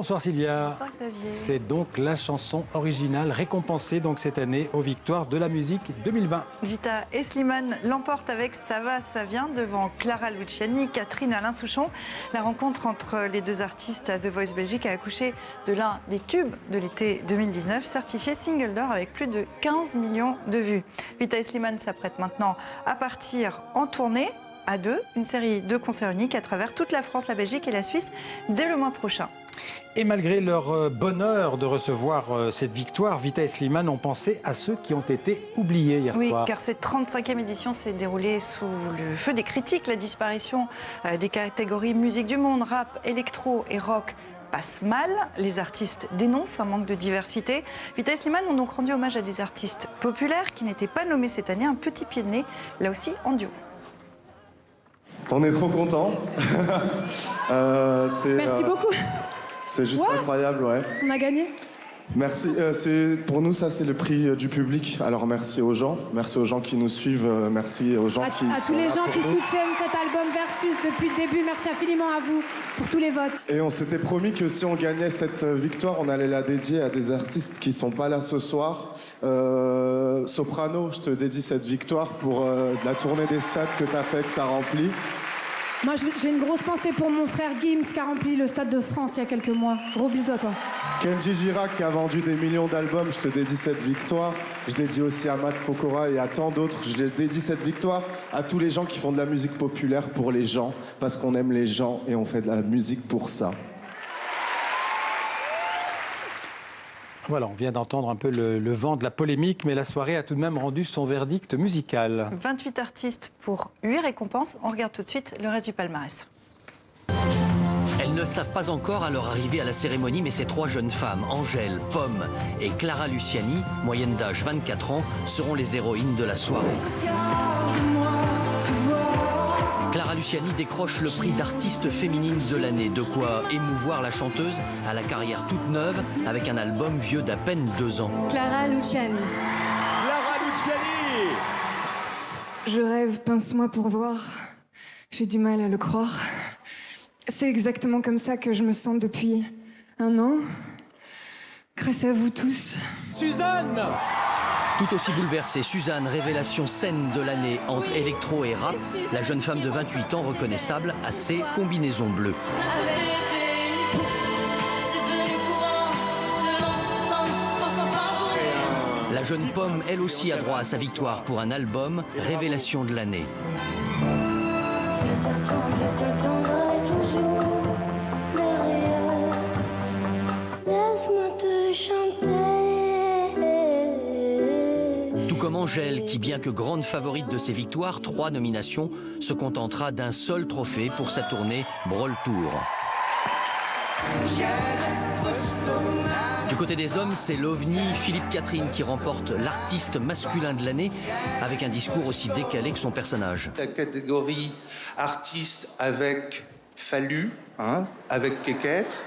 Bonsoir Sylvia. Bonsoir Xavier. C'est donc la chanson originale récompensée donc cette année aux Victoires de la musique 2020. Vita et Slimane l'emportent avec Ça va, ça vient devant Clara Luciani, Catherine Alain Souchon. La rencontre entre les deux artistes à The Voice Belgique a accouché de l'un des tubes de l'été 2019, certifié single d'or avec plus de 15 millions de vues. Vita et Slimane s'apprêtent maintenant à partir en tournée à deux, une série de concerts uniques à travers toute la France, la Belgique et la Suisse dès le mois prochain. Et malgré leur bonheur de recevoir cette victoire, Vita et Slimane ont pensé à ceux qui ont été oubliés hier soir. Oui, car cette 35e édition s'est déroulée sous le feu des critiques. La disparition des catégories musique du monde, rap, électro et rock passe mal. Les artistes dénoncent un manque de diversité. Vita et Slimane ont donc rendu hommage à des artistes populaires qui n'étaient pas nommés cette année. Un petit pied de nez, là aussi en duo. On est trop contents. Merci beaucoup. C'est juste incroyable, ouais. On a gagné. Merci. Pour nous, ça, c'est le prix du public. Alors, merci aux gens qui nous suivent. Merci aux gens À tous les gens qui soutiennent cet album Versus depuis le début. Merci infiniment à vous pour tous les votes. Et on s'était promis que si on gagnait cette victoire, on allait la dédier à des artistes qui sont pas là ce soir. Soprano, je te dédie cette victoire pour la tournée des stades que tu as fait, que tu as rempli. Moi, j'ai une grosse pensée pour mon frère Gims qui a rempli le Stade de France il y a quelques mois. Gros bisous à toi. Kenji Girac qui a vendu des millions d'albums, je te dédie cette victoire. Je dédie aussi à Matt Pokora et à tant d'autres. Je dédie cette victoire à tous les gens qui font de la musique populaire pour les gens, parce qu'on aime les gens et on fait de la musique pour ça. Voilà, on vient d'entendre un peu le vent de la polémique, mais la soirée a tout de même rendu son verdict musical. 28 artistes pour 8 récompenses. On regarde tout de suite le reste du palmarès. Elles ne savent pas encore à leur arrivée à la cérémonie, mais ces trois jeunes femmes, Angèle, Pomme et Clara Luciani, moyenne d'âge 24 ans, seront les héroïnes de la soirée. Clara Luciani décroche le prix d'artiste féminine de l'année, de quoi émouvoir la chanteuse à la carrière toute neuve avec un album vieux d'à peine 2 ans. Clara Luciani. Clara Luciani. Je rêve, pince-moi pour voir. J'ai du mal à le croire. C'est exactement comme ça que je me sens depuis 1 an. Grâce à vous tous. Suzanne. Tout aussi bouleversée, Suzanne, révélation scène de l'année entre électro et rap, la jeune femme de 28 ans reconnaissable à ses combinaisons bleues. La jeune Pomme, elle aussi, a droit à sa victoire pour un album, révélation de l'année. Je t'attendrai toujours derrière. Laisse-moi te chanter. Tout comme Angèle, qui bien que grande favorite de ses victoires, 3 nominations, se contentera d'un seul trophée pour sa tournée Brawl Tour. Du côté des hommes, c'est l'OVNI Philippe Catherine qui remporte l'artiste masculin de l'année avec un discours aussi décalé que son personnage. La catégorie artiste avec Fallu, avec Kékette.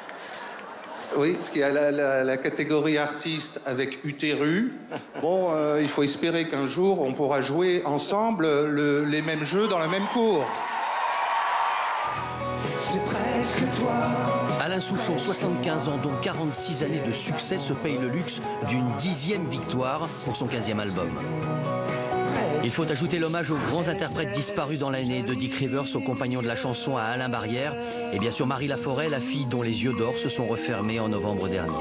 Oui, parce qu'il y a la catégorie artiste avec Utéru. Bon, il faut espérer qu'un jour, on pourra jouer ensemble les mêmes jeux dans la même cour. C'est presque toi. Alain Souchon, 75 ans, dont 46 années de succès, se paye le luxe d'une 10e victoire pour son 15e album. Il faut ajouter l'hommage aux grands interprètes disparus dans l'année, de Dick Rivers aux compagnons de la chanson à Alain Barrière, et bien sûr Marie Laforêt, la fille dont les yeux d'or se sont refermés en novembre dernier.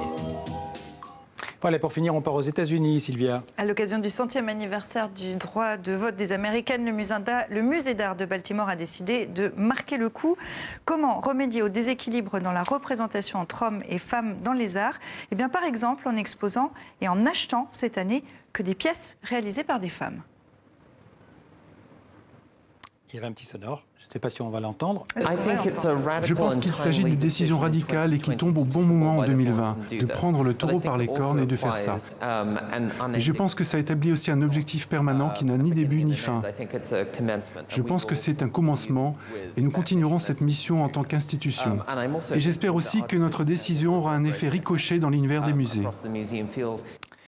Voilà, pour finir, on part aux États-Unis, Sylvia. À l'occasion du 100e anniversaire du droit de vote des Américaines, le musée d'art de Baltimore a décidé de marquer le coup. Comment remédier au déséquilibre dans la représentation entre hommes et femmes dans les arts? Eh bien, par exemple, en exposant et en achetant cette année que des pièces réalisées par des femmes. Il y avait un petit sonore, je ne sais pas si on va l'entendre. Je pense qu'il s'agit d'une décision radicale et qui tombe au bon moment en 2020, de prendre le taureau par les cornes et de faire ça. Mais je pense que ça établit aussi un objectif permanent qui n'a ni début ni fin. Je pense que c'est un commencement et nous continuerons cette mission en tant qu'institution. Et j'espère aussi que notre décision aura un effet ricochet dans l'univers des musées.